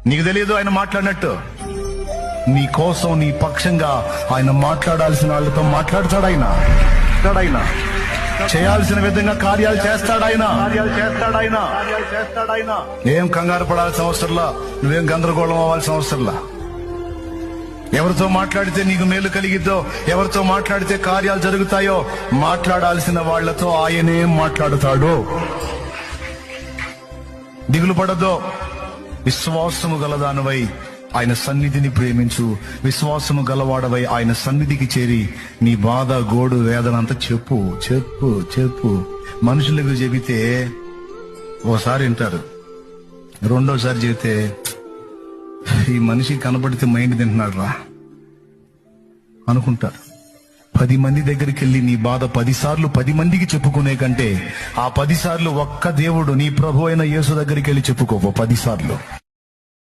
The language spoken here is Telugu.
నీకు తెలియదు ఆయన మాట్లాడినట్టు. నీ కోసం, నీ పక్షంగా ఆయన మాట్లాడాల్సిన వాళ్ళతో మాట్లాడతాడాయన. చేయాల్సిన విధంగా కార్యాలు చేస్తాడాయన. ఏం కంగారు పడాల్సిన అవసరంలా, నువ్వేం గందరగోళం అవ్వాల్సిన అవసరంలా. ఎవరితో మాట్లాడితే నీకు మేలు కలిగిద్దో, ఎవరితో మాట్లాడితే కార్యాలు జరుగుతాయో మాట్లాడాల్సిన వాళ్లతో ఆయనే మాట్లాడుతాడు. దిగులు పడదో. విశ్వాసము గలదానవై ఆయన సన్నిధిని ప్రేమించు. విశ్వాసము గలవాడవై ఆయన సన్నిధికి చేరి నీ బాధ, గోడు, వేదన అంతా చెప్పు చెప్పు చెప్పు. మనుషులకు చెబితే ఓసారి వింటారు, రెండోసారి చెబితే ఈ మనిషి కనబడితే మైండ్ తింటున్నాడు రా అనుకుంటారు. 10 మంది దగ్గరికి వెళ్ళి నీ బాధ 10 సార్లు 10 మందికి చెప్పుకునే కంటే ఆ 10 సార్లు ఒక్క దేవుడు నీ ప్రభు అయిన యేసు దగ్గరికి వెళ్ళి చెప్పుకోపో 10 సార్లు.